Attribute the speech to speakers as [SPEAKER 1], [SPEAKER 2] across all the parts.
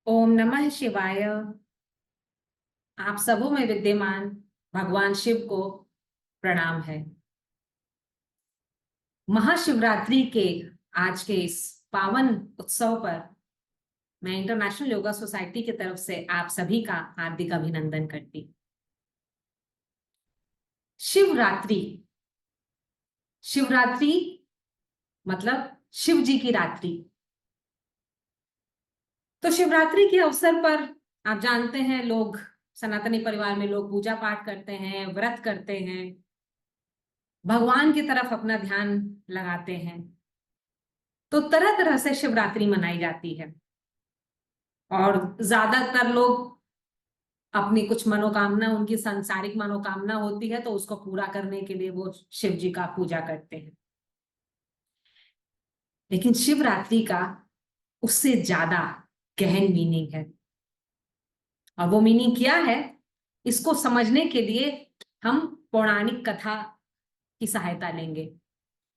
[SPEAKER 1] ओम नमः शिवाय। आप सबों में विद्यमान भगवान शिव को प्रणाम है। महाशिवरात्रि के आज के इस पावन उत्सव पर मैं इंटरनेशनल योगा सोसाइटी की तरफ से आप सभी का हार्दिक अभिनंदन करती। शिवरात्रि, शिवरात्रि मतलब शिव जी की रात्रि। तो शिवरात्रि के अवसर पर आप जानते हैं, लोग सनातनी परिवार में लोग पूजा पाठ करते हैं, व्रत करते हैं, भगवान की तरफ अपना ध्यान लगाते हैं। तो तरह तरह से शिवरात्रि मनाई जाती है और ज्यादातर लोग अपनी कुछ मनोकामना, उनकी सांसारिक मनोकामना होती है तो उसको पूरा करने के लिए वो शिव जी का पूजा करते हैं। लेकिन शिवरात्रि का उससे ज्यादा गहन मीनिंग है। और वो मीनिंग क्या है, इसको समझने के लिए हम पौराणिक कथा की सहायता लेंगे।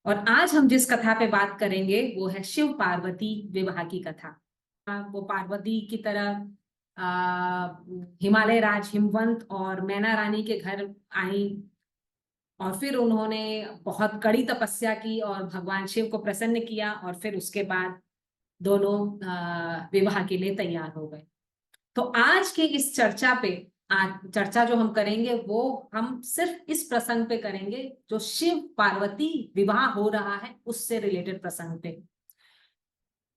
[SPEAKER 1] और आज हम जिस कथा पे बात करेंगे वो है शिव पार्वती विवाह की कथा। वो पार्वती की तरह हिमालय राज हिमवंत और मैना रानी के घर आई और फिर उन्होंने बहुत कड़ी तपस्या की और भगवान शिव को प्रसन्न किया और फिर उसके बाद दोनों विवाह के लिए तैयार हो गए। तो आज के इस चर्चा पे, आज चर्चा जो हम करेंगे वो हम सिर्फ इस प्रसंग पे करेंगे जो शिव पार्वती विवाह हो रहा है उससे रिलेटेड प्रसंग पे।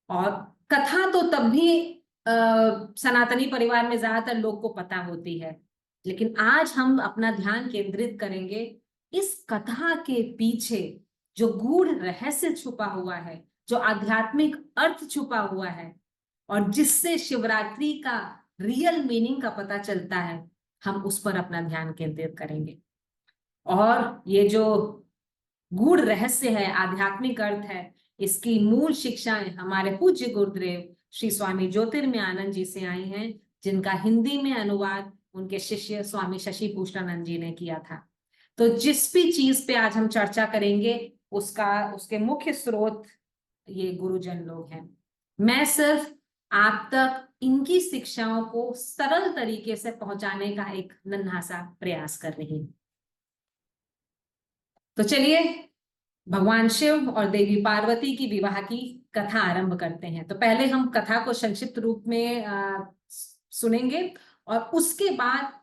[SPEAKER 1] और कथा तो तब भी सनातनी परिवार में ज्यादातर लोग को पता होती है, लेकिन आज हम अपना ध्यान केंद्रित करेंगे इस कथा के पीछे जो गूढ़ रहस्य छुपा हुआ है, जो आध्यात्मिक अर्थ छुपा हुआ है और जिससे शिवरात्रि का रियल मीनिंग का पता चलता है, हम उस पर अपना ध्यान केंद्रित करेंगे। और ये जो गूढ़ रहस्य है, आध्यात्मिक अर्थ है, इसकी मूल शिक्षाएं हमारे पूज्य गुरुदेव श्री स्वामी ज्योतिर्मयानंद जी से आई हैं, जिनका हिंदी में अनुवाद उनके शिष्य स्वामी शशि भूषणानंद जी ने किया था। तो जिस भी चीज पे आज हम चर्चा करेंगे उसके मुख्य स्रोत ये गुरुजन लोग हैं। मैं सिर्फ आप तक इनकी शिक्षाओं को सरल तरीके से पहुंचाने का एक नन्हा सा प्रयास कर रही हूं। तो चलिए भगवान शिव और देवी पार्वती की विवाह की कथा आरंभ करते हैं। तो पहले हम कथा को संक्षिप्त रूप में सुनेंगे और उसके बाद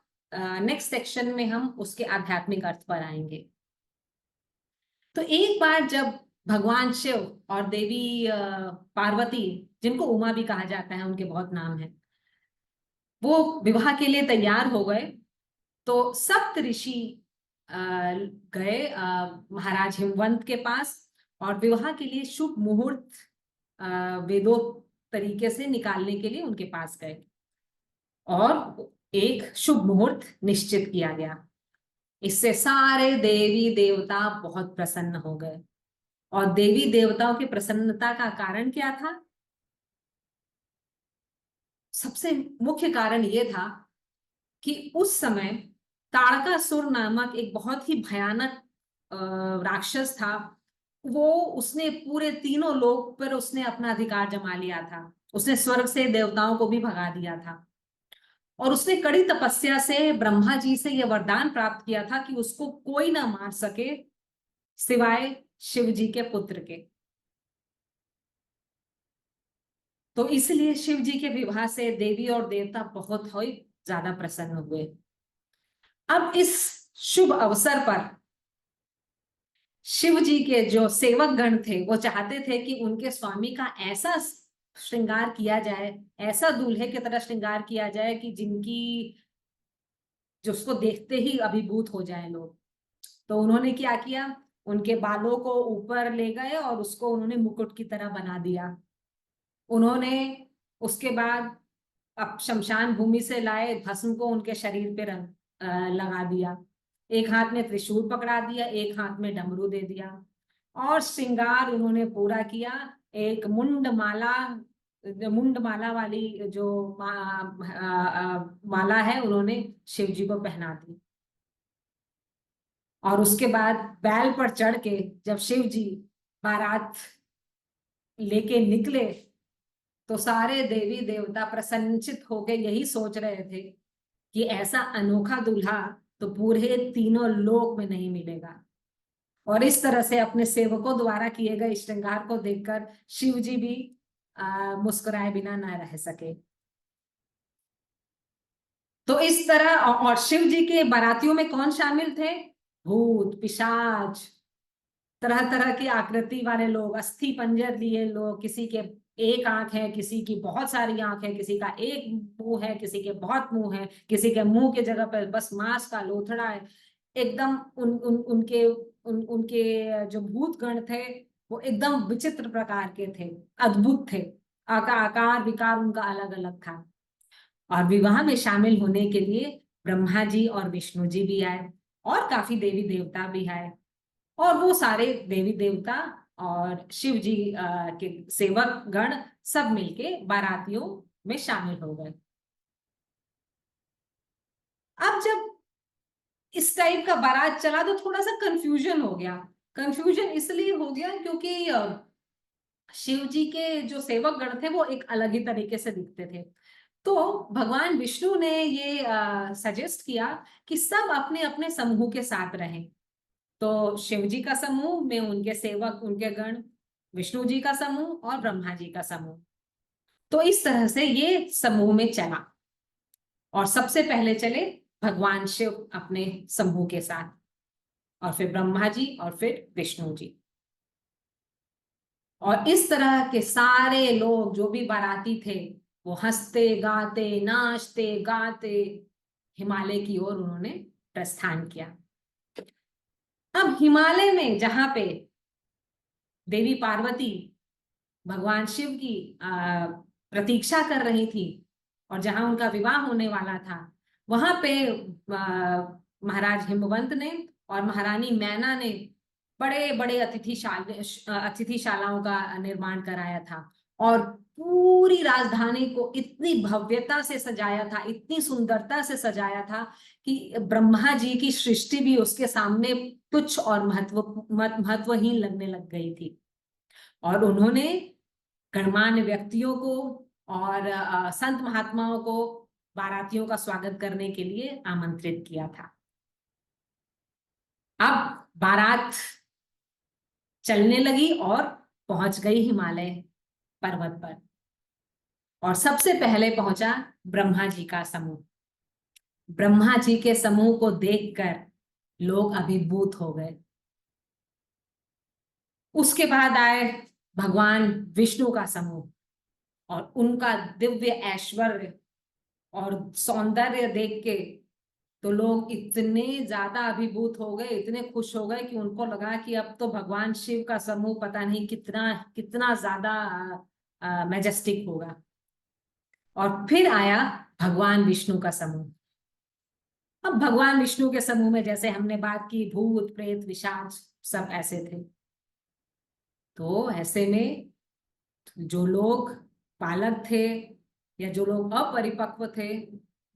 [SPEAKER 1] नेक्स्ट सेक्शन में हम उसके आध्यात्मिक अर्थ पर आएंगे। तो एक बार जब भगवान शिव और देवी पार्वती, जिनको उमा भी कहा जाता है, उनके बहुत नाम हैं, वो विवाह के लिए तैयार हो गए तो सप्त ऋषि गए महाराज हिमवंत के पास और विवाह के लिए शुभ मुहूर्त वेदोक्त तरीके से निकालने के लिए उनके पास गए और एक शुभ मुहूर्त निश्चित किया गया। इससे सारे देवी देवता बहुत प्रसन्न हो गए। और देवी देवताओं की प्रसन्नता का कारण क्या था? सबसे मुख्य कारण यह था कि उस समय ताड़कासुर नामक एक बहुत ही भयानक राक्षस था। वो उसने पूरे तीनों लोक पर उसने अपना अधिकार जमा लिया था। उसने स्वर्ग से देवताओं को भी भगा दिया था और उसने कड़ी तपस्या से ब्रह्मा जी से यह वरदान प्राप्त किया था कि उसको कोई ना मार सके सिवाय शिव जी के पुत्र के। तो इसलिए शिव जी के विवाह से देवी और देवता बहुत ही ज्यादा प्रसन्न हुए। अब इस शुभ अवसर पर शिव जी के जो सेवक गण थे वो चाहते थे कि उनके स्वामी का ऐसा श्रृंगार किया जाए, ऐसा दूल्हे की तरह श्रृंगार किया जाए कि जिनकी जो उसको देखते ही अभिभूत हो जाए लोग। तो उन्होंने क्या किया, उनके बालों को ऊपर ले गए और उसको उन्होंने मुकुट की तरह बना दिया। उन्होंने उसके बाद अब शमशान भूमि से लाए भस्म को उनके शरीर पे लगा दिया। एक हाथ में त्रिशूल पकड़ा दिया, एक हाथ में डमरू दे दिया और श्रृंगार उन्होंने पूरा किया। एक मुंड माला वाली जो माला है उन्होंने शिव जी को पहना दी। और उसके बाद बैल पर चढ़ के जब शिव जी बारात लेके निकले तो सारे देवी देवता प्रसन्नचित होकर यही सोच रहे थे कि ऐसा अनोखा दूल्हा तो पूरे तीनों लोक में नहीं मिलेगा। और इस तरह से अपने सेवकों द्वारा किए गए श्रृंगार को देखकर शिव जी भी मुस्कुराए बिना ना रह सके। तो इस तरह और शिव जी के बारातियों में कौन शामिल थे? भूत, पिशाच, तरह तरह की आकृति वाले लोग, अस्थि पंजर लिए लोग, किसी के एक आंख है, किसी की बहुत सारी आंख है, किसी का एक मुंह है, किसी के बहुत मुंह है, किसी के मुंह की जगह पर बस मांस का लोथड़ा है। एकदम उनके जो भूत गण थे वो एकदम विचित्र प्रकार के थे, अद्भुत थे। आकार विकार उनका अलग अलग था। और विवाह में शामिल होने के लिए ब्रह्मा जी और विष्णु जी भी आए और काफी देवी देवता भी आए। और वो सारे देवी देवता और शिव जी के सेवक गण सब मिलके बारातियों में शामिल हो गए। अब जब इस टाइप का बारात चला तो थोड़ा सा कंफ्यूजन हो गया। कंफ्यूजन इसलिए हो गया क्योंकि शिव जी के जो सेवक गण थे वो एक अलग ही तरीके से दिखते थे। तो भगवान विष्णु ने ये सजेस्ट किया कि सब अपने अपने समूह के साथ रहें। तो शिव जी का समूह में उनके सेवक, उनके गण, विष्णु जी का समूह और ब्रह्मा जी का समूह। तो इस तरह से ये समूह में चला और सबसे पहले चले भगवान शिव अपने समूह के साथ, और फिर ब्रह्मा जी और फिर विष्णु जी। और इस तरह के सारे लोग जो भी बाराती थे वो हंसते गाते नाचते गाते हिमालय की ओर उन्होंने प्रस्थान किया। अब हिमालय में जहां पे देवी पार्वती भगवान शिव की प्रतीक्षा कर रही थी और जहां उनका विवाह होने वाला था, वहां पे महाराज हिमवंत ने और महारानी मैना ने बड़े बड़े अतिथिशालाओं का निर्माण कराया था और पूरी राजधानी को इतनी भव्यता से सजाया था, इतनी सुंदरता से सजाया था कि ब्रह्मा जी की सृष्टि भी उसके सामने तुच्छ और महत्वहीन लगने लग गई थी। और उन्होंने गणमान्य व्यक्तियों को और संत महात्माओं को बारातियों का स्वागत करने के लिए आमंत्रित किया था। अब बारात चलने लगी और पहुंच गई हिमालय पर्वत पर, और सबसे पहले पहुंचा ब्रह्मा जी का समूह। ब्रह्मा जी के समूह को देखकर लोग अभिभूत हो गए। उसके बाद आए भगवान विष्णु का समूह और उनका दिव्य ऐश्वर्य और सौंदर्य देख के तो लोग इतने ज्यादा अभिभूत हो गए, इतने खुश हो गए कि उनको लगा कि अब तो भगवान शिव का समूह पता नहीं कितना कितना ज्यादा मैजेस्टिक होगा। और फिर आया भगवान विष्णु का समूह। अब भगवान विष्णु के समूह में जैसे हमने बात की, भूत प्रेत पिशाच सब ऐसे थे। तो ऐसे में जो लोग बालक थे या जो लोग अपरिपक्व थे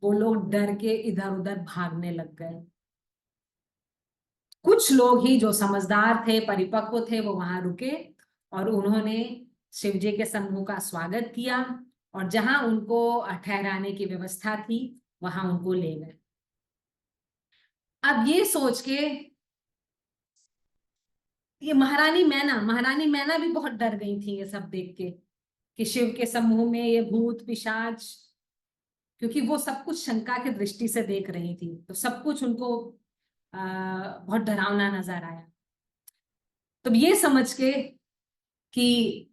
[SPEAKER 1] वो लोग डर के इधर उधर भागने लग गए। कुछ लोग ही जो समझदार थे, परिपक्व थे, वो वहां रुके और उन्होंने शिव जी के समूह का स्वागत किया और जहां उनको ठहराने की व्यवस्था थी वहां उनको ले गए। अब ये सोच के ये महारानी मैना भी बहुत डर गई थी ये सब देख के कि शिव के समूह में ये भूत पिशाच, क्योंकि वो सब कुछ शंका की दृष्टि से देख रही थी तो सब कुछ उनको बहुत डरावना नजर आया। तो ये समझ के कि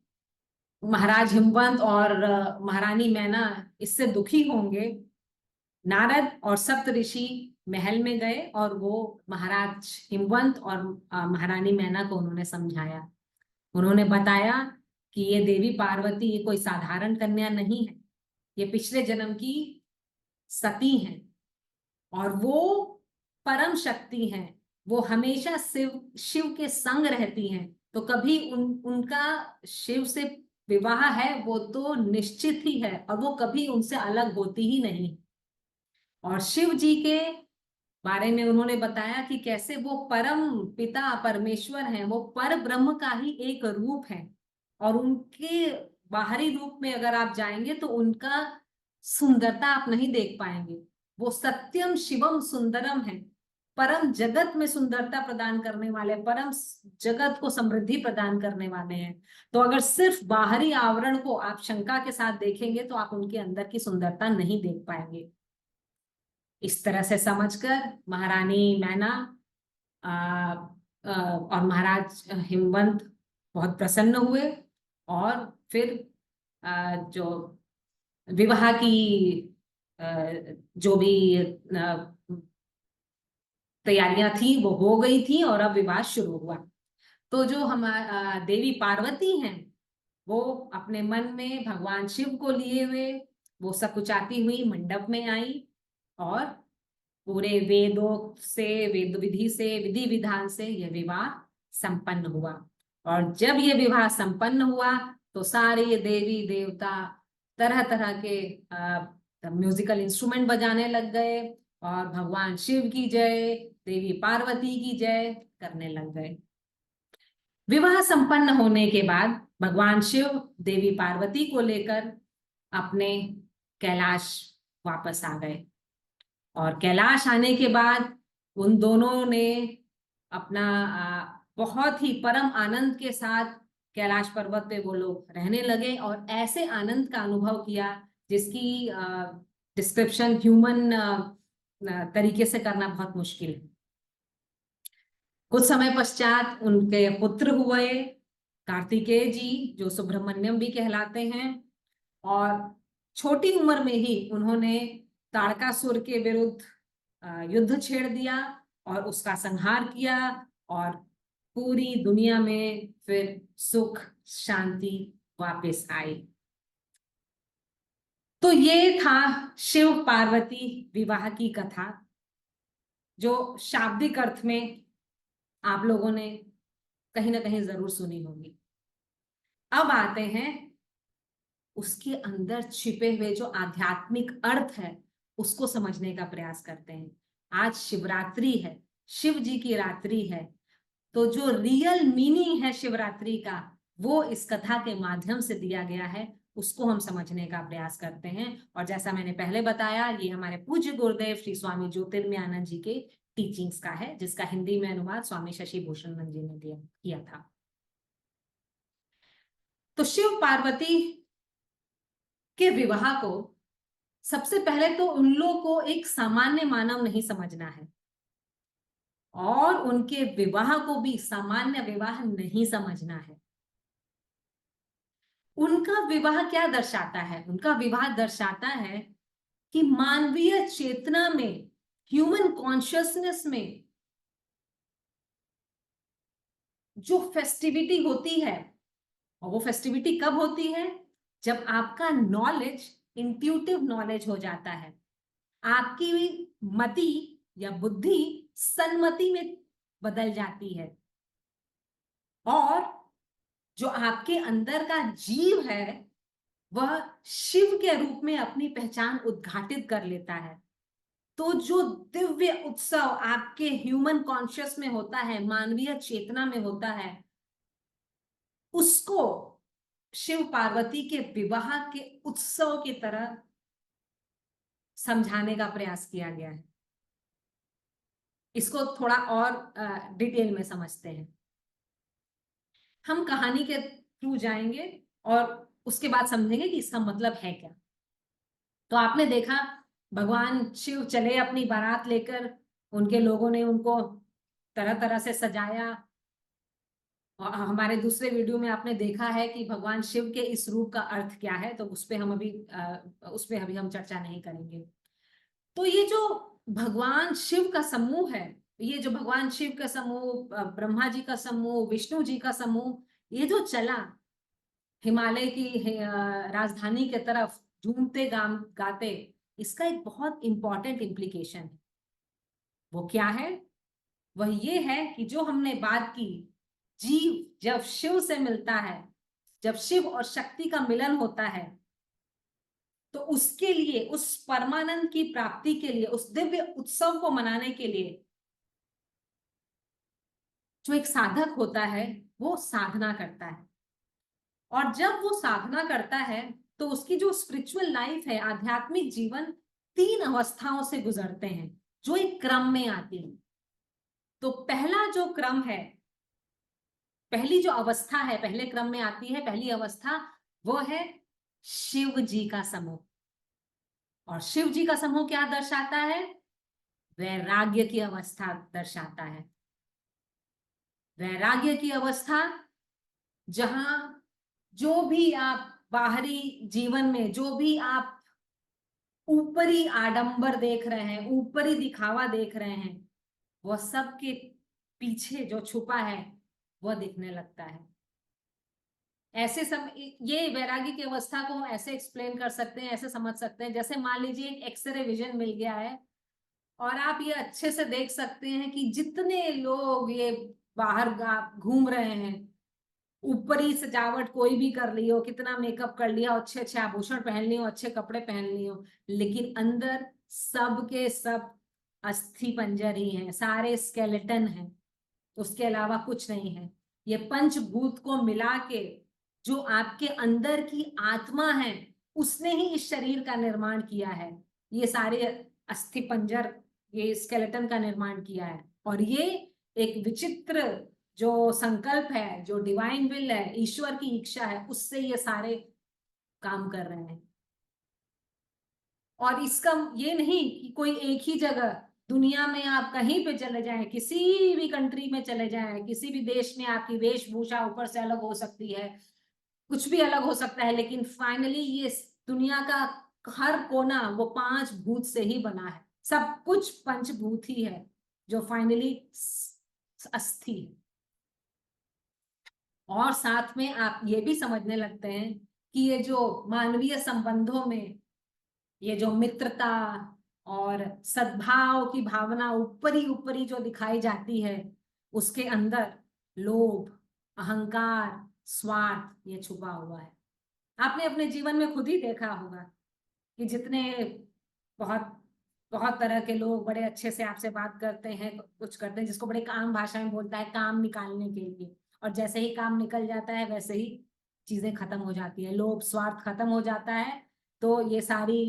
[SPEAKER 1] महाराज हिमवंत और महारानी मैना इससे दुखी होंगे, नारद और सप्त ऋषि महल में गए और वो महाराज हिमवंत और महारानी मैना को उन्होंने समझाया। उन्होंने बताया कि ये देवी पार्वती ये कोई साधारण कन्या नहीं है, ये पिछले जन्म की सती हैं और वो परम शक्ति हैं। वो हमेशा शिव के संग रहती हैं, तो कभी उनका शिव से विवाह है वो तो निश्चित ही है और वो कभी उनसे अलग होती ही नहीं। और शिव जी के बारे में उन्होंने बताया कि कैसे वो परम पिता परमेश्वर हैं, वो पर ब्रह्म का ही एक रूप है और उनके बाहरी रूप में अगर आप जाएंगे तो उनका सुंदरता आप नहीं देख पाएंगे। वो सत्यम शिवम सुंदरम है, परम जगत में सुंदरता प्रदान करने वाले, परम जगत को समृद्धि प्रदान करने वाले हैं। तो अगर सिर्फ बाहरी आवरण को आप शंका के साथ देखेंगे तो आप उनके अंदर की सुंदरता नहीं देख पाएंगे। इस तरह से समझकर महारानी मैना और महाराज हिमवंत बहुत प्रसन्न हुए, और फिर जो विवाह की जो भी तैयारियां थी वो हो गई थी, और अब विवाह शुरू हुआ। तो जो हमारा देवी पार्वती हैं, वो अपने मन में भगवान शिव को लिए हुए वो सकुचाती हुई मंडप में आई, और पूरे वेदों से, वेद विधि से, विधि विधान से यह विवाह संपन्न हुआ। और जब यह विवाह संपन्न हुआ तो सारे देवी देवता तरह तरह के म्यूजिकल इंस्ट्रूमेंट बजाने लग गए, और भगवान शिव की जय, देवी पार्वती की जय करने लग गए। विवाह संपन्न होने के बाद भगवान शिव देवी पार्वती को लेकर अपने कैलाश वापस आ गए, और कैलाश आने के बाद उन दोनों ने अपना बहुत ही परम आनंद के साथ कैलाश पर्वत पे वो लोग रहने लगे, और ऐसे आनंद का अनुभव किया जिसकी डिस्क्रिप्शन ह्यूमन तरीके से करना बहुत मुश्किल है। कुछ समय पश्चात उनके पुत्र हुए कार्तिकेय जी, जो सुब्रमण्यम भी कहलाते हैं, और छोटी उम्र में ही उन्होंने ताड़कासुर के विरुद्ध युद्ध छेड़ दिया और उसका संहार किया, और पूरी दुनिया में फिर सुख शांति वापस आई। तो ये था शिव पार्वती विवाह की कथा, जो शाब्दिक अर्थ में आप लोगों ने कहीं ना कहीं जरूर सुनी होगी। अब आते हैं उसके अंदर छिपे हुए जो आध्यात्मिक अर्थ है, उसको समझने का प्रयास करते हैं। आज शिवरात्रि है, शिव जी की रात्रि है, तो जो रियल मीनिंग है शिवरात्रि का वो इस कथा के माध्यम से दिया गया है, उसको हम समझने का प्रयास करते हैं। और जैसा मैंने पहले बताया, ये हमारे पूज्य गुरुदेव श्री स्वामी ज्योतिर्मयानंद जी के टीचिंग्स का है, जिसका हिंदी में अनुवाद स्वामी शशि भूषण जी ने किया था। तो शिव पार्वती के विवाह को सबसे पहले तो उन लोगों को एक सामान्य मानव नहीं समझना है, और उनके विवाह को भी सामान्य विवाह नहीं समझना है। उनका विवाह क्या दर्शाता है? उनका विवाह दर्शाता है कि मानवीय चेतना में, ह्यूमन कॉन्शियसनेस में जो फेस्टिविटी होती है, और वो फेस्टिविटी कब होती है? जब आपका नॉलेज इंट्यूटिव नॉलेज हो जाता है, आपकी मति या बुद्धि सन्मति में बदल जाती है, और जो आपके अंदर का जीव है वह शिव के रूप में अपनी पहचान उद्घाटित कर लेता है। तो जो दिव्य उत्सव आपके ह्यूमन कॉन्शियस में होता है, मानवीय चेतना में होता है, उसको शिव पार्वती के विवाह के उत्सव की तरह समझाने का प्रयास किया गया है। इसको थोड़ा और डिटेल में समझते हैं। हम कहानी के थ्रू जाएंगे और उसके बाद समझेंगे कि इसका मतलब है क्या। तो आपने देखा, भगवान शिव चले अपनी बारात लेकर, उनके लोगों ने उनको तरह तरह से सजाया, और हमारे दूसरे वीडियो में आपने देखा है कि भगवान शिव के इस रूप का अर्थ क्या है, तो उस पर अभी हम चर्चा नहीं करेंगे। तो ये जो भगवान शिव का समूह है, ये जो भगवान शिव का समूह, ब्रह्मा जी का समूह, विष्णु जी का समूह, ये जो चला हिमालय की राजधानी के तरफ झूमते गाते, इसका एक बहुत इंपॉर्टेंट इम्प्लीकेशन है। वो क्या है? वह ये है कि जो हमने बात की, जीव जब शिव से मिलता है, जब शिव और शक्ति का मिलन होता है, तो उसके लिए, उस परमानंद की प्राप्ति के लिए, उस दिव्य उत्सव को मनाने के लिए जो एक साधक होता है वो साधना करता है। और जब वो साधना करता है तो उसकी जो स्पिरिचुअल लाइफ है, आध्यात्मिक जीवन, 3 अवस्थाओं से गुजरते हैं जो एक क्रम में आती है। तो पहला जो क्रम है, पहली जो अवस्था है, पहले क्रम में आती है पहली अवस्था, वो है शिव जी का समूह। और शिव जी का समूह क्या दर्शाता है? वैराग्य की अवस्था दर्शाता है। वैराग्य की अवस्था, जहां जो भी आप बाहरी जीवन में, जो भी आप ऊपरी आडंबर देख रहे हैं, ऊपरी दिखावा देख रहे हैं, वह सब के पीछे जो छुपा है वह दिखने लगता है। ऐसे सब, ये वैराग्य की अवस्था को हम ऐसे एक्सप्लेन कर सकते हैं, ऐसे समझ सकते हैं, जैसे मान लीजिए एक एक्सरे विजन मिल गया है और आप ये अच्छे से देख सकते हैं कि जितने लोग ये बाहर घूम रहे हैं, ऊपरी सजावट कोई भी कर ली हो, कितना मेकअप कर लिया, अच्छे अच्छे आभूषण पहन लिए हो, अच्छे कपड़े पहन लिए हो, लेकिन अंदर सब के सब अस्थि पंजर ही हैं, सारे स्केलेटन हैं, उसके अलावा कुछ नहीं है। ये पंचभूत को मिला के जो आपके अंदर की आत्मा है, उसने ही इस शरीर का निर्माण किया है। ये सारे अस्थि पंजर, ये स्केलेटन का निर्माण किया है। और ये एक विचित्र जो संकल्प है, जो डिवाइन विल है, ईश्वर की इच्छा है, उससे ये सारे काम कर रहे हैं। और इसका ये नहीं कि कोई एक ही जगह, दुनिया में आप कहीं पे चले जाएं, किसी भी कंट्री में चले जाएं, किसी भी देश में आपकी वेशभूषा ऊपर से अलग हो सकती है, कुछ भी अलग हो सकता है, लेकिन फाइनली ये दुनिया का हर कोना वो 5 भूत से ही बना है। सब कुछ पंचभूत ही है जो फाइनली अस्थि है। और साथ में आप ये भी समझने लगते हैं कि ये जो मानवीय संबंधों में ये जो मित्रता और सद्भाव की भावना ऊपरी ऊपरी जो दिखाई जाती है, उसके अंदर लोभ, अहंकार, स्वार्थ ये छुपा हुआ है। आपने अपने जीवन में खुद ही देखा होगा कि जितने बहुत बहुत तरह के लोग बड़े अच्छे से आपसे बात करते हैं, कुछ करते हैं, जिसको बड़े काम भाषा में बोलता है काम निकालने के लिए, और जैसे ही काम निकल जाता है वैसे ही चीजें खत्म हो जाती है, लोभ स्वार्थ खत्म हो जाता है। तो ये सारी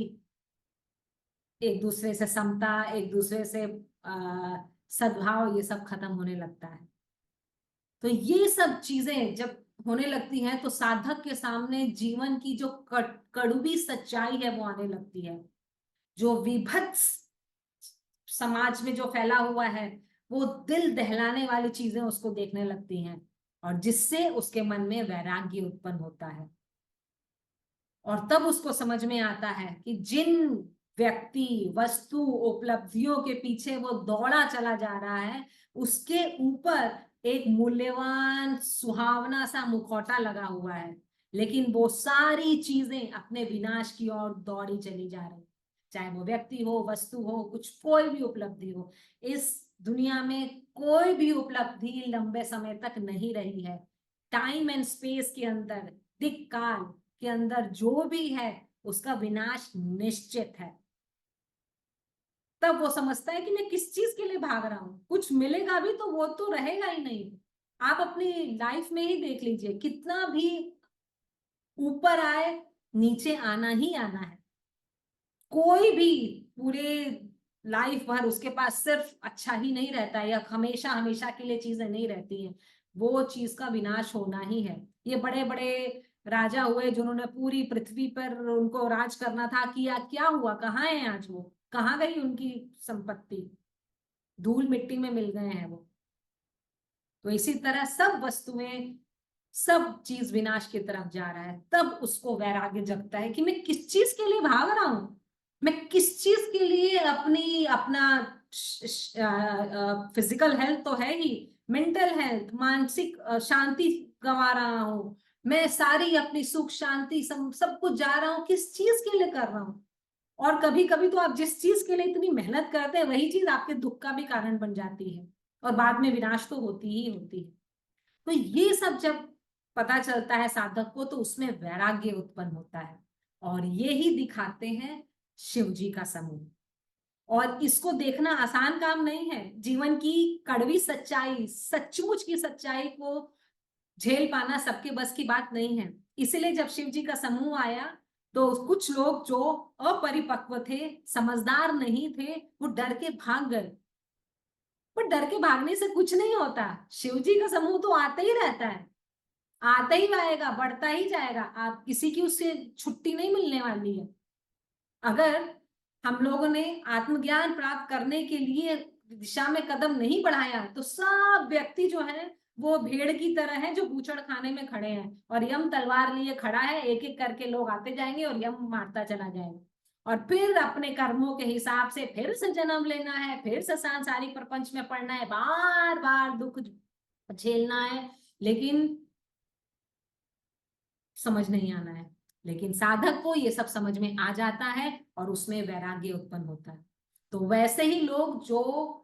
[SPEAKER 1] एक दूसरे से समता, एक दूसरे से सद्भाव, ये सब खत्म होने लगता है। तो ये सब चीजें जब होने लगती हैं तो साधक के सामने जीवन की जो कड़वी सच्चाई है वो आने लगती है। जो विभत्स समाज में जो फैला हुआ है, वो दिल दहलाने वाली चीजें उसको देखने लगती हैं, और जिससे उसके मन में वैराग्य उत्पन्न होता है। और तब उसको समझ में आता है कि जिन व्यक्ति, वस्तु, उपलब्धियों के पीछे वो दौड़ा चला जा रहा है, उसके ऊपर एक मूल्यवान सुहावना सा मुखौटा लगा हुआ है, लेकिन वो सारी चीजें अपने विनाश की ओर दौड़ी चली जा रही। चाहे वो व्यक्ति हो, वस्तु हो, कुछ कोई भी उपलब्धि हो, इस दुनिया में कोई भी उपलब्धि लंबे समय तक नहीं रही है। टाइम एंड स्पेस के अंदर, दिक काल के अंदर जो भी है उसका विनाश निश्चित है। तब वो समझता है कि मैं किस चीज के लिए भाग रहा हूं, कुछ मिलेगा भी तो वो तो रहेगा ही नहीं। आप अपनी लाइफ में ही देख लीजिए, कितना भी ऊपर आए, नीचे आना ही आना है। कोई भी पूरे लाइफ भर उसके पास सिर्फ अच्छा ही नहीं रहता है, या हमेशा हमेशा के लिए चीजें नहीं रहती हैं, वो चीज का विनाश होना ही है। ये बड़े बड़े राजा हुए जिन्होंने पूरी पृथ्वी पर उनको राज करना था, किया, क्या हुआ, कहाँ है आज वो, कहाँ गई उनकी संपत्ति, धूल मिट्टी में मिल गए हैं वो। तो इसी तरह सब वस्तुएं, सब चीज विनाश की तरफ जा रहा है। तब उसको वैराग्य जगता है कि मैं किस चीज के लिए भाग रहा हूं, मैं किस चीज के लिए अपनी अपना फिजिकल हेल्थ तो है ही, मेंटल हेल्थ, मानसिक शांति गंवा रहा हूं, मैं सारी अपनी सुख शांति सब कुछ जा रहा हूं, किस चीज के लिए कर रहा हूं। और कभी कभी तो आप जिस चीज के लिए इतनी मेहनत करते हैं वही चीज आपके दुख का भी कारण बन जाती है, और बाद में विनाश तो होती ही होती है। तो ये सब जब पता चलता है साधक को, तो उसमें वैराग्य उत्पन्न होता है। और ये ही दिखाते हैं शिव जी का समूह। और इसको देखना आसान काम नहीं है। जीवन की कड़वी सच्चाई, सचमुच की सच्चाई को झेल पाना सबके बस की बात नहीं है। इसलिए जब शिव जी का समूह आया तो कुछ लोग जो अपरिपक्व थे, समझदार नहीं थे, वो डर के भाग गए। पर डर के भागने से कुछ नहीं होता, शिव जी का समूह तो आता ही रहता है, आता ही आएगा, बढ़ता ही जाएगा। आप किसी की उससे छुट्टी नहीं मिलने वाली है। अगर हम लोगों ने आत्मज्ञान प्राप्त करने के लिए दिशा में कदम नहीं बढ़ाया तो सब व्यक्ति जो है वो भेड़ की तरह है जो बूचड़ खाने में खड़े हैं, और यम तलवार लिए खड़ा है, एक एक करके लोग आते जाएंगे और यम मारता चला जाएगा। और फिर अपने कर्मों के हिसाब से फिर से जन्म लेना है, फिर से सांसारिक प्रपंच में पड़ना है, बार बार दुख झेलना है, लेकिन समझ नहीं आना है। लेकिन साधक को ये सब समझ में आ जाता है और उसमें वैराग्य उत्पन्न होता है। तो वैसे ही लोग जो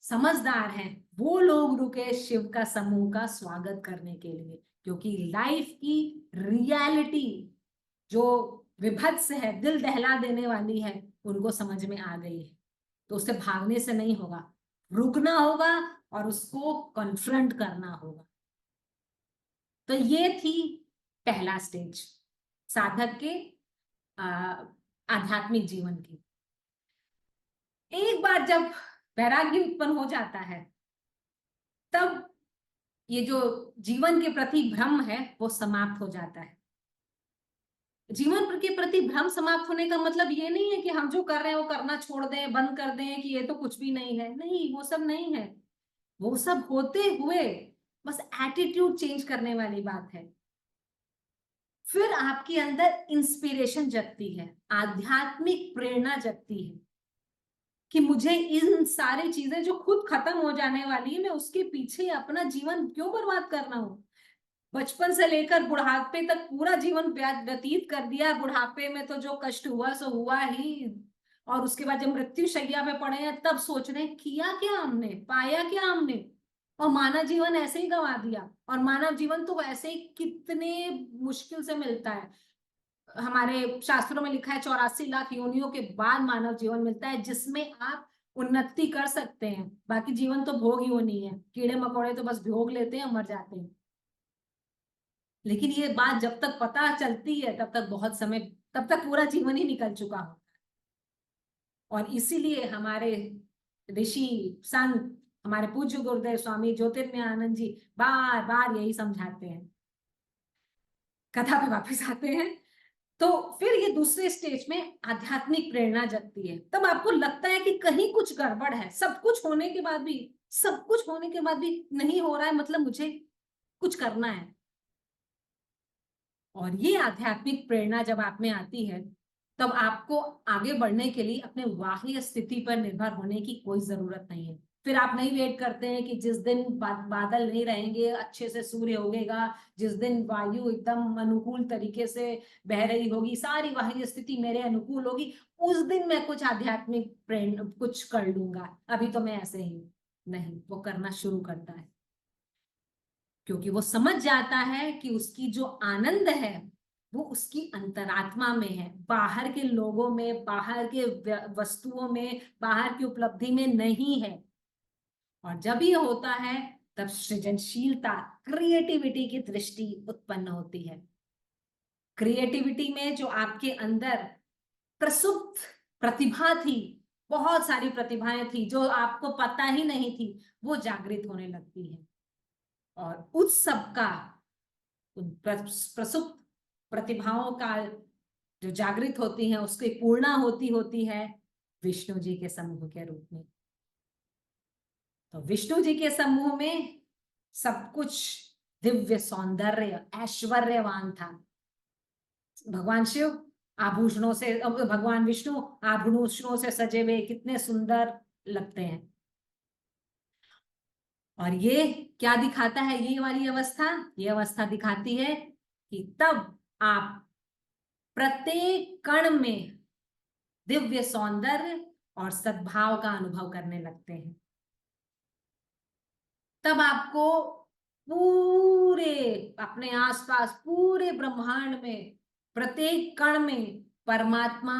[SPEAKER 1] समझदार हैं वो लोग रुके शिव का समूह का स्वागत करने के लिए, क्योंकि लाइफ की रियलिटी जो विभत्स है, दिल दहला देने वाली है, उनको समझ में आ गई है। तो उससे भागने से नहीं होगा, रुकना होगा और उसको कन्फ्रंट करना होगा। तो ये थी पहला स्टेज साधक के आध्यात्मिक जीवन की। एक बार जब वैराग्य उत्पन्न हो जाता है तब ये जो जीवन के प्रति भ्रम है वो समाप्त हो जाता है। जीवन के प्रति भ्रम समाप्त होने का मतलब ये नहीं है कि हम जो कर रहे हैं वो करना छोड़ दें, बंद कर दें, कि ये तो कुछ भी नहीं है। नहीं, वो सब नहीं है। वो सब होते हुए बस एटीट्यूड चेंज करने वाली बात है। फिर आपके अंदर इंस्पिरेशन जगती है, आध्यात्मिक प्रेरणा जगती है कि मुझे इन सारी चीजें जो खुद खत्म हो जाने वाली है, मैं उसके पीछे अपना जीवन क्यों बर्बाद करना हो। बचपन से लेकर बुढ़ापे तक पूरा जीवन व्यतीत कर दिया, बुढ़ापे में तो जो कष्ट हुआ सो हुआ ही, और उसके बाद जब मृत्यु शैया पे पड़े हैं तब सोच रहे हैं किया क्या हमने, पाया क्या हमने, और मानव जीवन ऐसे ही गंवा दिया। और मानव जीवन तो वैसे ही कितने मुश्किल से मिलता है। हमारे शास्त्रों में लिखा है 84 लाख योनियों के बाद मानव जीवन मिलता है, जिसमें आप उन्नति कर सकते हैं। बाकी जीवन तो भोग योनि है, कीड़े मकोड़े तो बस भोग लेते हैं, मर जाते हैं। लेकिन ये बात जब तक पता चलती है तब तक बहुत समय, तब तक पूरा जीवन ही निकल चुका होता है। और इसीलिए हमारे ऋषि संत, हमारे पूज्य गुरुदेव स्वामी ज्योतिर्मयानंद जी बार बार यही समझाते हैं। कथा पे वापस आते हैं। तो फिर ये दूसरे स्टेज में आध्यात्मिक प्रेरणा जगती है। तब आपको लगता है कि कहीं कुछ गड़बड़ है, सब कुछ होने के बाद भी, सब कुछ होने के बाद भी नहीं हो रहा है, मतलब मुझे कुछ करना है। और ये आध्यात्मिक प्रेरणा जब आप में आती है तब आपको आगे बढ़ने के लिए अपने बाह्य स्थिति पर निर्भर होने की कोई जरूरत नहीं है। फिर आप नहीं वेट करते हैं कि जिस दिन बादल नहीं रहेंगे, अच्छे से सूर्य उगेगा, जिस दिन वायु एकदम अनुकूल तरीके से बह रही होगी, सारी बाह्य स्थिति मेरे अनुकूल होगी, उस दिन मैं कुछ आध्यात्मिक प्रेरणा कुछ कर लूंगा, अभी तो मैं ऐसे ही। नहीं, वो करना शुरू करता है, क्योंकि वो समझ जाता है कि उसकी जो आनंद है वो उसकी अंतरात्मा में है, बाहर के लोगों में, बाहर के वस्तुओं में, बाहर की उपलब्धि में नहीं है। और जब ये होता है तब सृजनशीलता, क्रिएटिविटी की दृष्टि उत्पन्न होती है। क्रिएटिविटी में जो आपके अंदर प्रसुप्त प्रतिभा थी, बहुत सारी प्रतिभाएं थी जो आपको पता ही नहीं थी, वो जागृत होने लगती है। और उस सब का, प्रसुप्त प्रतिभाओं का जो जागृत होती है उसकी पूर्णा होती है विष्णु जी के समूह के रूप में। तो विष्णु जी के समूह में सब कुछ दिव्य सौंदर्य ऐश्वर्यवान था। भगवान शिव आभूषणों से, भगवान विष्णु आभूषणों से सजे हुए कितने सुंदर लगते हैं। और ये क्या दिखाता है, ये वाली अवस्था, ये अवस्था दिखाती है कि तब आप प्रत्येक कण में दिव्य सौंदर्य और सद्भाव का अनुभव करने लगते हैं। तब आपको पूरे अपने आसपास पूरे ब्रह्मांड में प्रत्येक कण में परमात्मा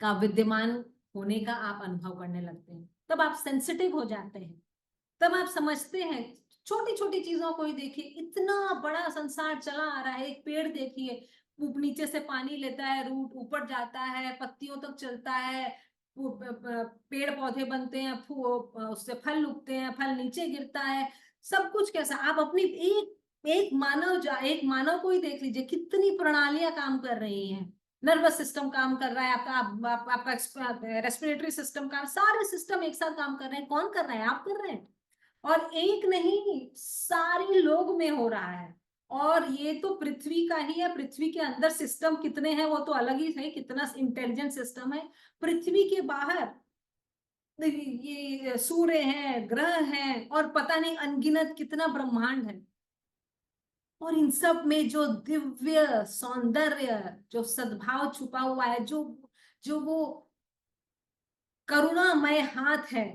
[SPEAKER 1] का विद्यमान होने का आप अनुभव करने लगते हैं। तब आप सेंसिटिव हो जाते हैं, तब आप समझते हैं छोटी छोटी चीजों को ही देखिए, इतना बड़ा संसार चला आ रहा है। एक पेड़ देखिए, नीचे से पानी लेता है, रूट ऊपर जाता है, पत्तियों तक चलता है, पेड़ पौधे बनते हैं, उससे फल उगते हैं, फल नीचे गिरता है, सब कुछ कैसा। आप अपनी एक मानव को ही देख लीजिए, कितनी प्रणालियां काम कर रही हैं। नर्वस सिस्टम काम कर रहा है आपका, आपका रेस्पिरेटरी सिस्टम का, सारे सिस्टम एक साथ काम कर रहे हैं। कौन कर रहा है? आप कर रहे हैं। और एक नहीं, सारे लोग में हो रहा है। और ये तो पृथ्वी का ही है। पृथ्वी के अंदर सिस्टम कितने हैं वो तो अलग ही है, कितना इंटेलिजेंट सिस्टम है। पृथ्वी के बाहर ये सूर्य हैं, ग्रह हैं, और पता नहीं अनगिनत कितना ब्रह्मांड है। और इन सब में जो दिव्य सौंदर्य, जो सद्भाव छुपा हुआ है, जो जो वो करुणामय हाथ है,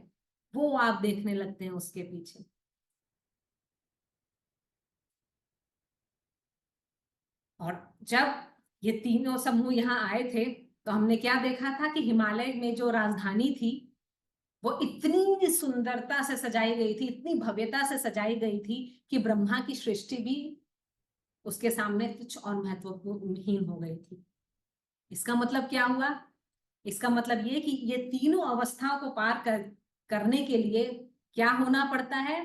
[SPEAKER 1] वो आप देखने लगते हैं उसके पीछे। और जब ये तीनों समूह यहाँ आए थे, तो हमने क्या देखा था कि हिमालय में जो राजधानी थी वो इतनी सुंदरता से सजाई गई थी, इतनी भव्यता से सजाई गई थी कि ब्रह्मा की सृष्टि भी उसके सामने तुच्छ और महत्वहीन हो गई थी। इसका मतलब क्या हुआ? इसका मतलब ये कि ये तीनों अवस्थाओं को पार करने के लिए क्या होना पड़ता है?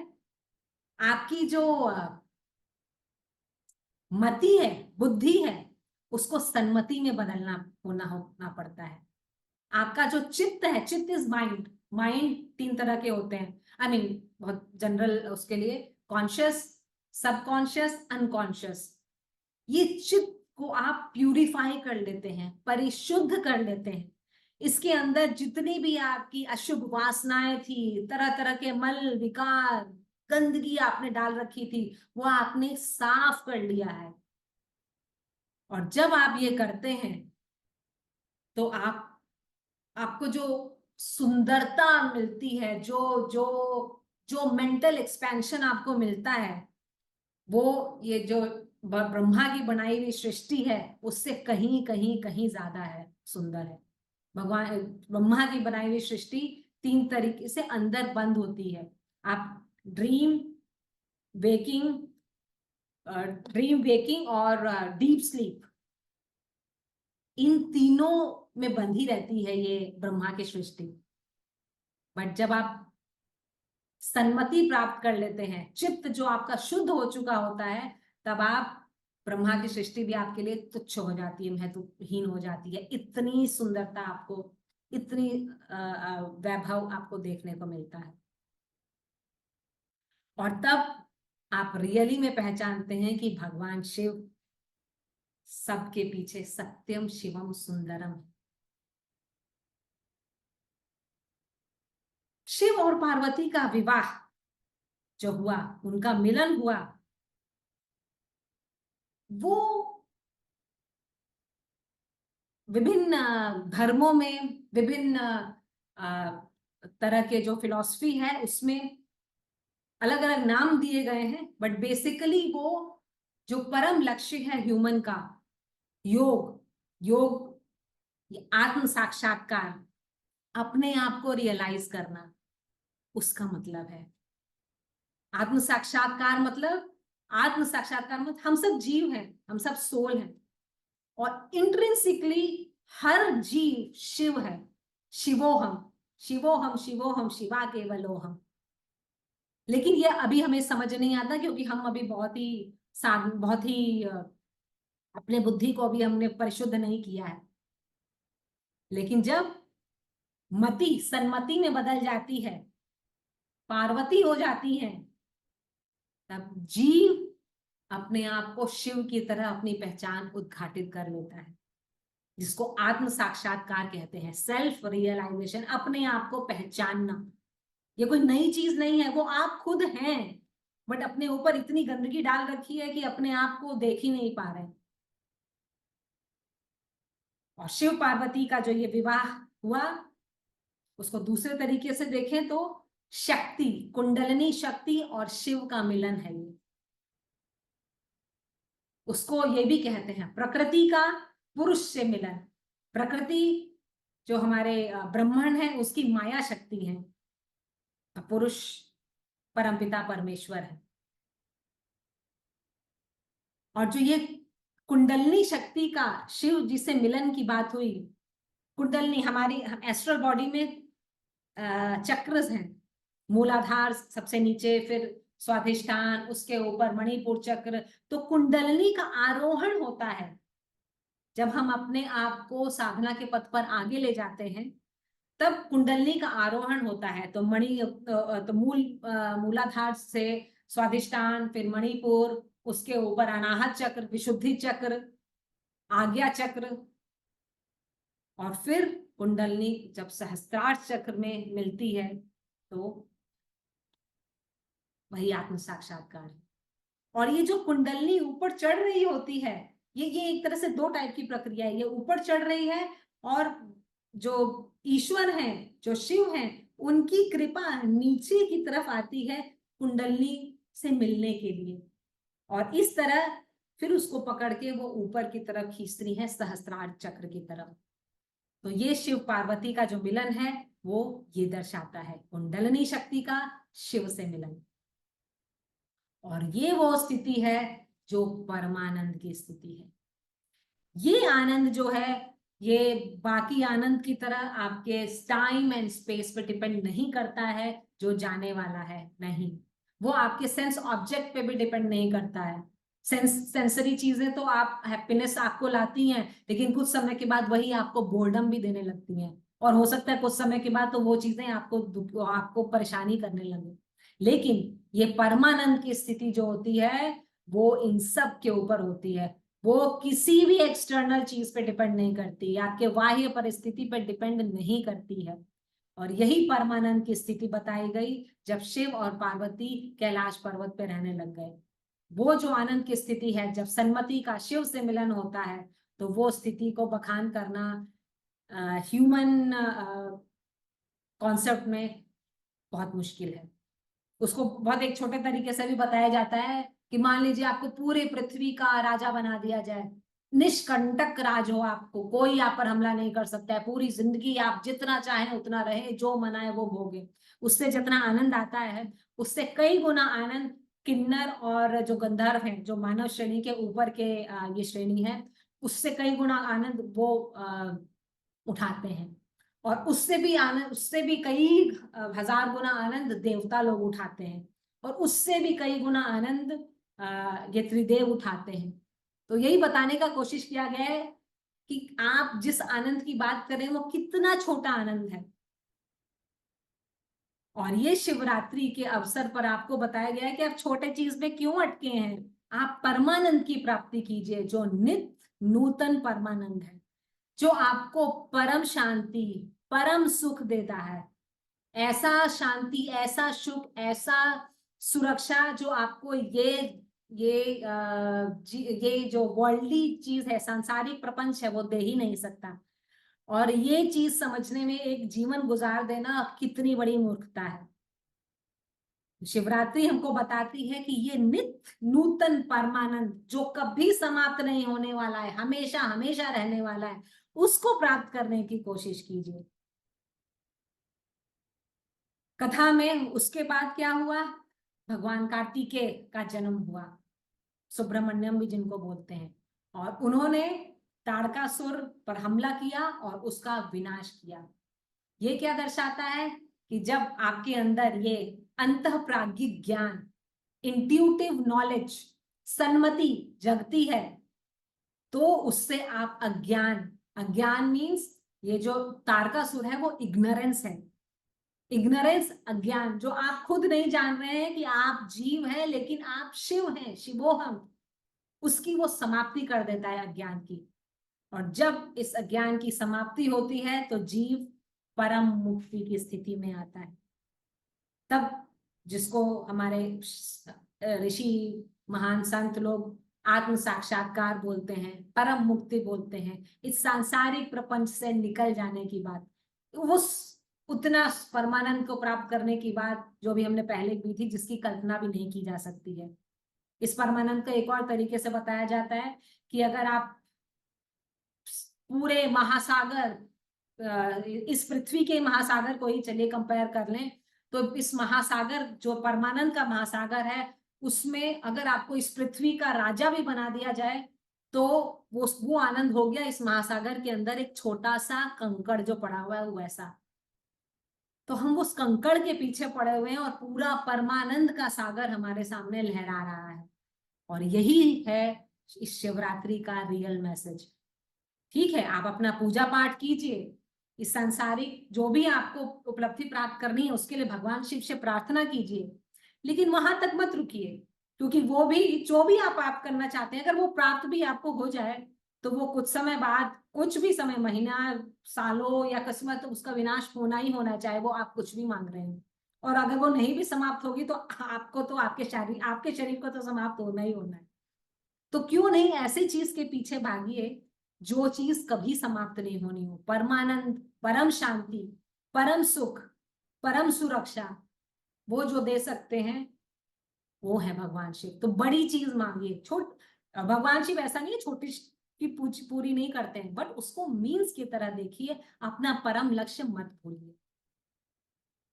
[SPEAKER 1] आपकी जो मति है, बुद्धि है, उसको सन्मति में बदलना होना पड़ता है। आपका जो चित्त है, चित्त इज माइंड। माइंड 3 तरह के होते हैं, आई मीन बहुत जनरल उसके लिए, कॉन्शियस, सबकॉन्शियस, अनकॉन्शियस। ये चित्त को आप प्यूरिफाई कर लेते हैं, परिशुद्ध कर लेते हैं। इसके अंदर जितनी भी आपकी अशुभ वासनाएं थी, तरह तरह के मल विकार, गंदगी आपने डाल रखी थी, वो आपने साफ कर लिया है। और जब आप ये करते हैं तो आपको जो सुंदरता मिलती है, जो जो जो मेंटल एक्सपेंशन आपको मिलता है, वो ये जो ब्रह्मा की बनाई हुई सृष्टि है उससे कहीं कहीं कहीं ज्यादा है, सुंदर है। भगवान ब्रह्मा की बनाई हुई सृष्टि 3 तरीके से अंदर बंद होती है। आप ड्रीम वेकिंग, और डीप स्लीप, इन तीनों में बंधी रहती है ये ब्रह्मा की सृष्टि। बट जब आप सन्मति प्राप्त कर लेते हैं, चित्त जो आपका शुद्ध हो चुका होता है, तब आप ब्रह्मा की सृष्टि भी आपके लिए तुच्छ हो जाती है, महत्वहीन हो जाती है। इतनी सुंदरता आपको, इतनी वैभव आपको देखने को मिलता है। और तब आप रियली में पहचानते हैं कि भगवान शिव सबके पीछे सत्यम शिवम सुंदरम। शिव और पार्वती का विवाह जो हुआ, उनका मिलन हुआ, वो विभिन्न धर्मों में, विभिन्न तरह के जो फिलॉसफी है उसमें अलग अलग नाम दिए गए हैं। बट बेसिकली वो जो परम लक्ष्य है ह्यूमन का, योग, योग आत्म साक्षात्कार, अपने आप को रियलाइज करना, उसका मतलब है आत्म साक्षात्कार। मतलब आत्म साक्षात्कार मतलब हम सब जीव हैं, हम सब सोल हैं, और इंट्रिंसिकली हर जीव शिव है। शिवोहम, शिवोहम, शिवोहम, शिवा केवलोहम। लेकिन ये अभी हमें समझ नहीं आता, क्योंकि हम अभी बहुत ही अपने बुद्धि को अभी हमने परिशुद्ध नहीं किया है। लेकिन जब मति सन्मति में बदल जाती है, पार्वती हो जाती है, तब जीव अपने आप को शिव की तरह अपनी पहचान उद्घाटित कर लेता है, जिसको आत्म साक्षात्कार कहते हैं, सेल्फ रियलाइजेशन, अपने आप को पहचानना। ये कोई नई चीज नहीं है, वो आप खुद हैं, बट अपने ऊपर इतनी गंदगी डाल रखी है कि अपने आप को देख ही नहीं पा रहे। और शिव पार्वती का जो ये विवाह हुआ, उसको दूसरे तरीके से देखें तो शक्ति, कुंडलिनी शक्ति और शिव का मिलन है ये। उसको ये भी कहते हैं प्रकृति का पुरुष से मिलन। प्रकृति जो हमारे ब्रह्मांड है उसकी माया शक्ति है, पुरुष परमपिता परमेश्वर है। और जो ये कुंडलनी शक्ति का शिव जी से मिलन की बात हुई, कुंडलनी हमारी एस्ट्रल बॉडी में चक्र हैं, मूलाधार सबसे नीचे, फिर स्वाधिष्ठान, उसके ऊपर मणिपुर चक्र। तो कुंडलनी का आरोहण होता है जब हम अपने आप को साधना के पथ पर आगे ले जाते हैं, तब कुंडलनी का आरोहण होता है। तो तो मूलाधार से स्वाधिष्ठान, फिर मणिपुर, उसके ऊपर अनाहत चक्र, विशुद्धि चक्र, आज्ञा चक्र, और फिर कुंडलनी जब सहस्त्रार चक्र में मिलती है तो वही आत्म साक्षात्कार है। और ये जो कुंडलनी ऊपर चढ़ रही होती है, ये एक तरह से दो टाइप की प्रक्रिया है। ये ऊपर चढ़ रही है, और जो ईश्वर हैं, जो शिव हैं, उनकी कृपा नीचे की तरफ आती है कुंडलनी से मिलने के लिए, और इस तरह फिर उसको पकड़ के वो ऊपर की तरफ खींचती है सहस्त्रार चक्र की तरफ। तो ये शिव पार्वती का जो मिलन है वो ये दर्शाता है, कुंडलनी शक्ति का शिव से मिलन। और ये वो स्थिति है जो परमानंद की स्थिति है। ये आनंद जो है, ये बाकी आनंद की तरह आपके टाइम एंड स्पेस पे डिपेंड नहीं करता है, जो जाने वाला है नहीं। वो आपके सेंस ऑब्जेक्ट पे भी डिपेंड नहीं करता है। सेंसरी चीजें तो आप हैप्पीनेस आपको लाती हैं, लेकिन कुछ समय के बाद वही आपको बोर्डम भी देने लगती हैं, और हो सकता है कुछ समय के बाद तो वो चीजें आपको परेशानी करने लगे। लेकिन ये परमानंद की स्थिति जो होती है वो इन सब के ऊपर होती है। वो किसी भी एक्सटर्नल चीज पे डिपेंड नहीं करती, आपके बाह्य परिस्थिति पे डिपेंड नहीं करती है। और यही परमानंद की स्थिति बताई गई जब शिव और पार्वती कैलाश पर्वत पे रहने लग गए। वो जो आनंद की स्थिति है जब सन्मति का शिव से मिलन होता है, तो वो स्थिति को बखान करना ह्यूमन कॉन्सेप्ट में बहुत मुश्किल है। उसको बहुत एक छोटे तरीके से भी बताया जाता है कि मान लीजिए आपको पूरे पृथ्वी का राजा बना दिया जाए, निष्कंटक राज हो, आपको कोई आप पर हमला नहीं कर सकता है, पूरी जिंदगी आप जितना चाहें उतना रहे, जो मनाए वो भोगे। उससे जितना आनंद आता है उससे कई गुना आनंद किन्नर और जो गंधर्व हैं, जो मानव श्रेणी के ऊपर के ये श्रेणी है, उससे कई गुना आनंद वो उठाते हैं। और उससे भी आनंद, उससे भी कई हजार गुना आनंद देवता लोग उठाते हैं, और उससे भी कई गुना आनंद ये त्रिदेव उठाते हैं। तो यही बताने का कोशिश किया गया है कि आप जिस आनंद की बात करें वो कितना छोटा आनंद है। और ये शिवरात्रि के अवसर पर आपको बताया गया है कि आप छोटे चीज में क्यों अटके हैं, आप परमानंद की प्राप्ति कीजिए, जो नित्य नूतन परमानंद है, जो आपको परम शांति, परम सुख देता है। ऐसा शांति, ऐसा सुख, ऐसा सुरक्षा जो आपको ये जो वर्ल्डली चीज है, सांसारिक प्रपंच है, वो दे ही नहीं सकता। और ये चीज समझने में एक जीवन गुजार देना कितनी बड़ी मूर्खता है। शिवरात्रि हमको बताती है कि ये नित्य नूतन परमानंद जो कभी समाप्त नहीं होने वाला है, हमेशा हमेशा रहने वाला है, उसको प्राप्त करने की कोशिश कीजिए। कथा में उसके बाद क्या हुआ, भगवान कार्तिकेय का जन्म हुआ, सुब्रमण्यम भी जिनको बोलते हैं, और उन्होंने ताड़कासुर पर हमला किया और उसका विनाश किया। ये क्या दर्शाता है कि जब आपके अंदर ये अंतःप्राज्ञिक ज्ञान, इंट्यूटिव नॉलेज, सन्मति जगती है, तो उससे आप अज्ञान मीन्स ये जो तारकासुर है वो इग्नोरेंस है। इग्नोरेंस, अज्ञान, जो आप खुद नहीं जान रहे हैं कि आप जीव हैं लेकिन आप शिव हैं, शिवोहम, उसकी वो समाप्ति कर देता है अज्ञान की। और जब इस अज्ञान की समाप्ति होती है तो जीव परम मुक्ति की स्थिति में आता है। तब जिसको हमारे ऋषि, महान संत लोग आत्म साक्षात्कार बोलते हैं, परम मुक्ति बोलते हैं, इस सांसारिक प्रपंच से निकल जाने की बात, उस उतना परमानंद को प्राप्त करने की बात जो भी हमने पहले की थी, जिसकी कल्पना भी नहीं की जा सकती है। इस परमानंद को एक और तरीके से बताया जाता है कि अगर आप पूरे महासागर, इस पृथ्वी के महासागर को ही चलिए कंपेयर कर लें, तो इस महासागर जो परमानंद का महासागर है, उसमें अगर आपको इस पृथ्वी का राजा भी बना दिया जाए तो वो आनंद हो गया इस महासागर के अंदर एक छोटा सा कंकड़ जो पड़ा हुआ है वैसा। तो हम उस कंकड़ के पीछे पड़े हुए हैं और पूरा परमानंद का सागर हमारे सामने लहरा रहा है। और यही है इस शिवरात्रि का रियल मैसेज। ठीक है, आप अपना पूजा पाठ कीजिए, इस सांसारिक जो भी आपको उपलब्धि प्राप्त करनी है उसके लिए भगवान शिव से प्रार्थना कीजिए, लेकिन वहां तक मत रुकिए, क्योंकि वो भी जो भी आप करना चाहते हैं अगर वो प्राप्त भी आपको हो जाए तो वो कुछ समय बाद, कुछ भी समय, महीना, सालों या किस्मत, उसका विनाश होना ही होना, चाहे वो आप कुछ भी मांग रहे हैं। और अगर वो नहीं भी समाप्त होगी तो आपको तो आपके शरीर को तो समाप्त होना ही होना है। तो क्यों नहीं ऐसी चीज के पीछे भागिए जो चीज कभी समाप्त नहीं होनी हो। परमानंद, परम शांति, परम सुख, परम सुरक्षा वो जो दे सकते हैं वो है भगवान शिव। तो बड़ी चीज मांगिए। भगवान शिव ऐसा नहीं है छोटी की पूरी नहीं करते हैं, बट उसको मीन्स की तरह देखिए, अपना परम लक्ष्य मत भूलिए।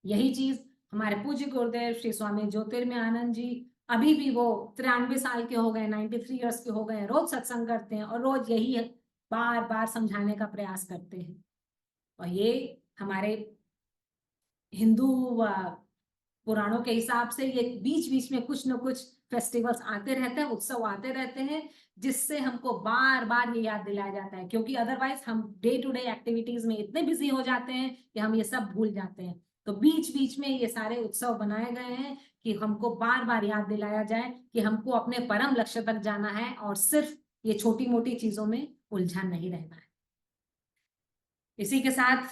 [SPEAKER 1] यही चीज हमारे पूज्य गुरुदेव श्री स्वामी ज्योतिर्मय आनंद जी, अभी भी वो 93 साल के हो गए, 93 ईयर्स के हो गए, रोज सत्संग करते हैं और रोज यही बार बार समझाने का प्रयास करते हैं। और ये हमारे हिंदू पुराणों के हिसाब से ये बीच बीच में कुछ न कुछ फेस्टिवल्स आते रहते हैं, उत्सव आते रहते हैं, जिससे हमको बार बार ये याद दिलाया जाता है, क्योंकि अदरवाइज हम डे टू डे एक्टिविटीज में इतने बिजी हो जाते हैं कि हम ये सब भूल जाते हैं। तो बीच बीच में ये सारे उत्सव बनाए गए हैं कि हमको बार बार याद दिलाया जाए कि हमको अपने परम लक्ष्य तक जाना है और सिर्फ ये छोटी मोटी चीजों में उलझा नहीं रहना है। इसी के साथ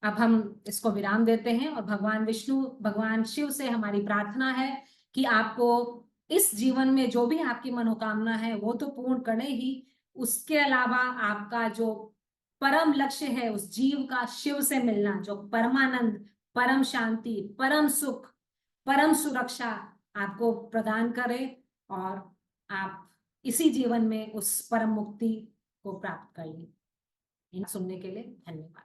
[SPEAKER 1] अब हम इसको विराम देते हैं और भगवान विष्णु, भगवान शिव से हमारी प्रार्थना है कि आपको इस जीवन में जो भी आपकी मनोकामना है वो तो पूर्ण करे ही, उसके अलावा आपका जो परम लक्ष्य है उस जीव का शिव से मिलना, जो परमानंद, परम शांति, परम सुख, परम सुरक्षा आपको प्रदान करे और आप इसी जीवन में उस परम मुक्ति को प्राप्त कर लें। सुनने के लिए धन्यवाद।